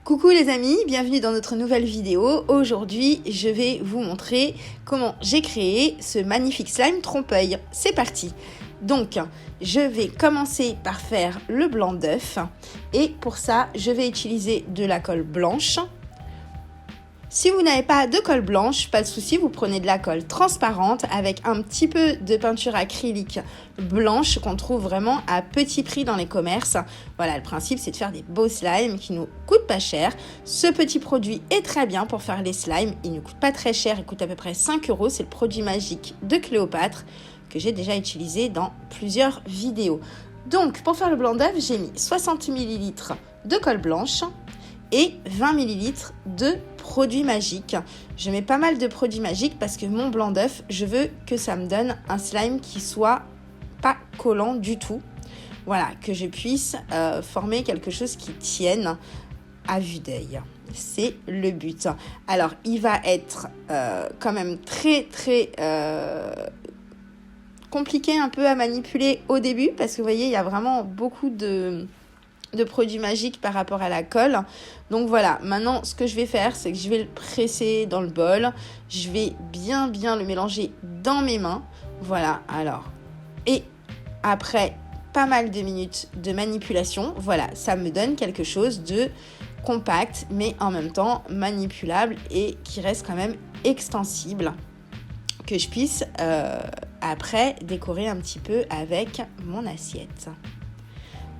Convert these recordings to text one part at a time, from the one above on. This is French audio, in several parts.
Coucou les amis, bienvenue dans notre nouvelle vidéo. Aujourd'hui, je vais vous montrer comment j'ai créé ce magnifique slime trompe-l'œil. C'est parti. Donc, je vais commencer par faire le blanc d'œuf et pour ça, je vais utiliser de la colle blanche. Si vous n'avez pas de colle blanche, pas de souci, vous prenez de la colle transparente avec un petit peu de peinture acrylique blanche qu'on trouve vraiment à petit prix dans les commerces. Voilà, le principe c'est de faire des beaux slimes qui nous coûtent pas cher. Ce petit produit est très bien pour faire les slimes, il ne coûte pas très cher, il coûte à peu près 5 €. C'est le produit magique de Cléopâtre que j'ai déjà utilisé dans plusieurs vidéos. Donc pour faire le blanc d'œuf, j'ai mis 60 ml de colle blanche et 20 ml de produits magiques. Je mets pas mal de produits magiques parce que mon blanc d'œuf, je veux que ça me donne un slime qui soit pas collant du tout. Voilà, que je puisse former quelque chose qui tienne à vue d'œil. C'est le but. Alors, il va être quand même très compliqué un peu à manipuler au début parce que vous voyez, il y a vraiment beaucoup de produits magiques par rapport à la colle. Donc voilà, maintenant ce que je vais faire, c'est que je vais le presser dans le bol. Je vais bien le mélanger dans mes mains. Voilà, alors. Et après pas mal de minutes de manipulation, voilà, ça me donne quelque chose de compact, mais en même temps manipulable et qui reste quand même extensible, que je puisse après décorer un petit peu avec mon assiette.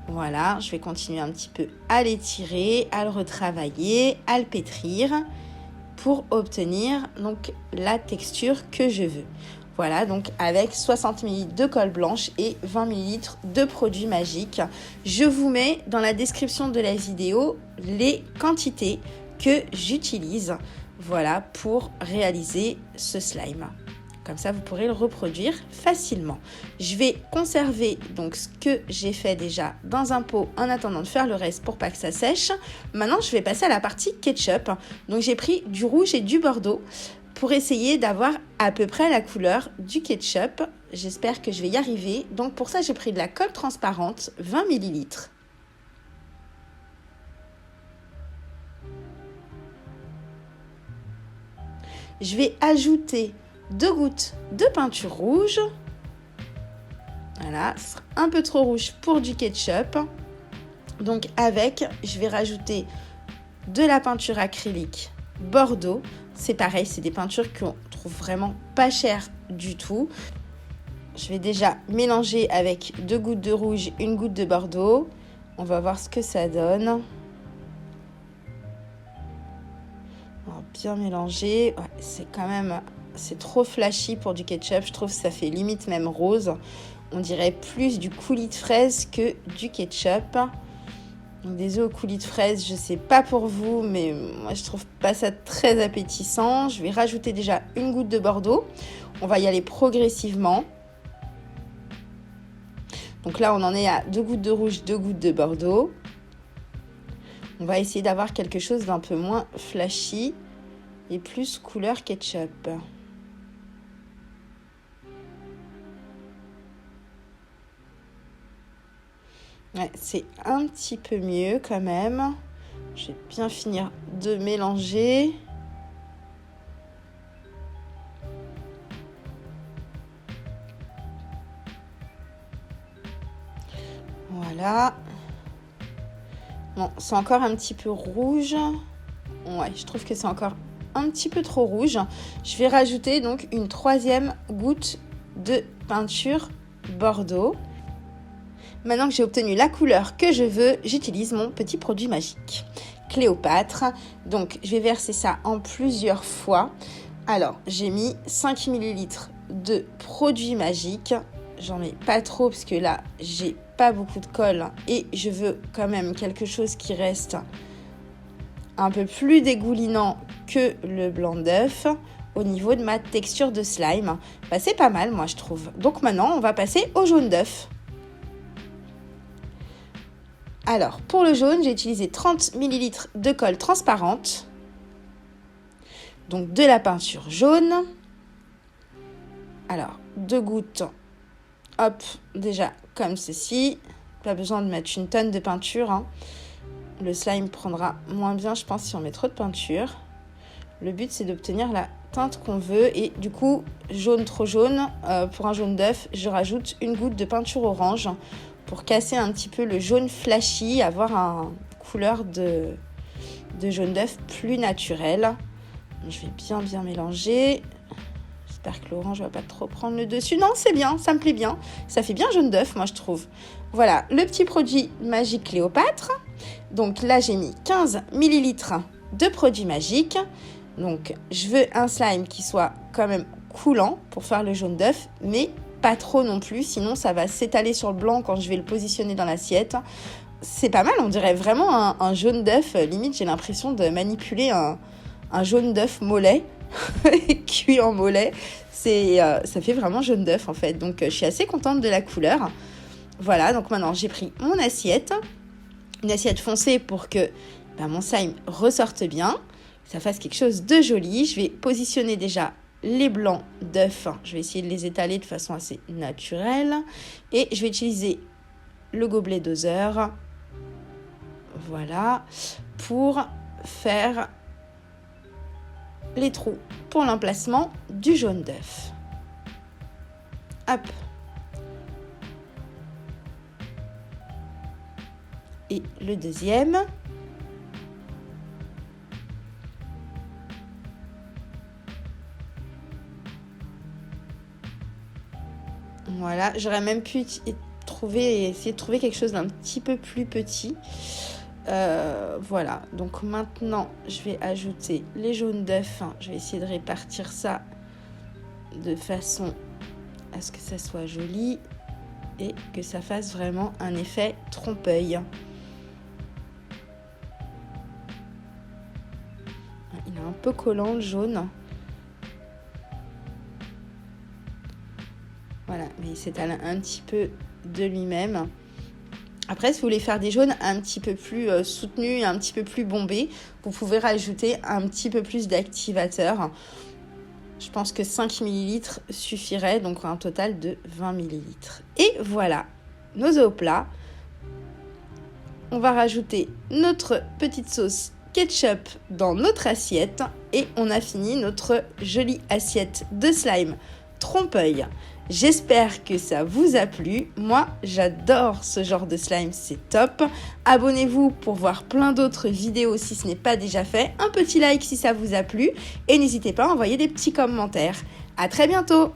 Voilà, je vais continuer un petit peu à l'étirer, à le retravailler, à le pétrir pour obtenir donc la texture que je veux. Voilà, donc avec 60 ml de colle blanche et 20 ml de produits magiques. Je vous mets dans la description de la vidéo les quantités que j'utilise, voilà, pour réaliser ce slime. Comme ça, vous pourrez le reproduire facilement. Je vais conserver donc ce que j'ai fait déjà dans un pot en attendant de faire le reste pour pas que ça sèche. Maintenant, je vais passer à la partie ketchup. Donc, j'ai pris du rouge et du bordeaux pour essayer d'avoir à peu près la couleur du ketchup. J'espère que je vais y arriver. Donc, pour ça, j'ai pris de la colle transparente, 20 ml. Je vais ajouter 2 gouttes de peinture rouge. Voilà, ce sera un peu trop rouge pour du ketchup. Donc avec, je vais rajouter de la peinture acrylique Bordeaux. C'est pareil, c'est des peintures qu'on trouve vraiment pas chères du tout. Je vais déjà mélanger avec 2 gouttes de rouge, 1 goutte de Bordeaux. On va voir ce que ça donne. On va bien mélanger. Ouais, c'est quand même... C'est trop flashy pour du ketchup, je trouve que ça fait limite même rose. On dirait plus du coulis de fraise que du ketchup. Donc des œufs au coulis de fraise, je sais pas pour vous, mais moi je trouve pas ça très appétissant. Je vais rajouter déjà 1 goutte de Bordeaux. On va y aller progressivement. Donc là on en est à 2 gouttes de rouge, 2 gouttes de Bordeaux. On va essayer d'avoir quelque chose d'un peu moins flashy et plus couleur ketchup. Ouais, c'est un petit peu mieux quand même. Je vais bien finir de mélanger. Voilà. Bon, c'est encore un petit peu rouge. Ouais, je trouve que c'est encore un petit peu trop rouge. Je vais rajouter donc une 3e goutte de peinture Bordeaux. Maintenant que j'ai obtenu la couleur que je veux, j'utilise mon petit produit magique, Cléopâtre. Donc, je vais verser ça en plusieurs fois. Alors, j'ai mis 5 ml de produit magique. J'en mets pas trop parce que là, j'ai pas beaucoup de colle et je veux quand même quelque chose qui reste un peu plus dégoulinant que le blanc d'œuf au niveau de ma texture de slime. Bah, c'est pas mal, moi, je trouve. Donc maintenant, on va passer au jaune d'œuf. Alors, pour le jaune, j'ai utilisé 30 ml de colle transparente. Donc, de la peinture jaune. Alors, 2 gouttes. Hop, déjà comme ceci. Pas besoin de mettre une tonne de peinture, hein. le slime prendra moins bien, je pense, si on met trop de peinture. Le but, c'est d'obtenir la teinte qu'on veut. Et du coup, jaune trop jaune, pour un jaune d'œuf, je rajoute une goutte de peinture orange pour casser un petit peu le jaune flashy, avoir une couleur de jaune d'œuf plus naturelle. Je vais bien mélanger. J'espère que l'orange ne va pas trop prendre le dessus. Non, c'est bien, ça me plaît bien. Ça fait bien jaune d'œuf, moi, je trouve. Voilà, le petit produit magique Cléopâtre. Donc là, j'ai mis 15 ml de produit magique. Donc, je veux un slime qui soit quand même coulant pour faire le jaune d'œuf, mais pas trop non plus, sinon ça va s'étaler sur le blanc quand je vais le positionner dans l'assiette. C'est pas mal, on dirait vraiment un jaune d'œuf. Limite, j'ai l'impression de manipuler un jaune d'œuf mollet, cuit en mollet. Ça fait vraiment jaune d'œuf en fait. Donc, je suis assez contente de la couleur. Voilà, donc maintenant, j'ai pris mon assiette. Une assiette foncée pour que mon slime ressorte bien, que ça fasse quelque chose de joli. Je vais positionner déjà les blancs d'œufs. Je vais essayer de les étaler de façon assez naturelle. Et je vais utiliser le gobelet doseur. Voilà, pour faire les trous pour l'emplacement du jaune d'œuf. Hop. Et le deuxième. Voilà, j'aurais même pu essayer de trouver quelque chose d'un petit peu plus petit. Voilà, donc maintenant, je vais ajouter les jaunes d'œufs. Je vais essayer de répartir ça de façon à ce que ça soit joli et que ça fasse vraiment un effet trompe-l'œil. Il est un peu collant, le jaune. Voilà, mais il s'étale un petit peu de lui-même. Après, si vous voulez faire des jaunes un petit peu plus soutenus, un petit peu plus bombés, vous pouvez rajouter un petit peu plus d'activateur. Je pense que 5 ml suffirait, donc un total de 20 ml. Et voilà, nos œufs au plat. On va rajouter notre petite sauce ketchup dans notre assiette et on a fini notre jolie assiette de slime trompe-l'œil. J'espère que ça vous a plu. Moi, j'adore ce genre de slime, c'est top. Abonnez-vous pour voir plein d'autres vidéos si ce n'est pas déjà fait. Un petit like si ça vous a plu et n'hésitez pas à envoyer des petits commentaires. À très bientôt!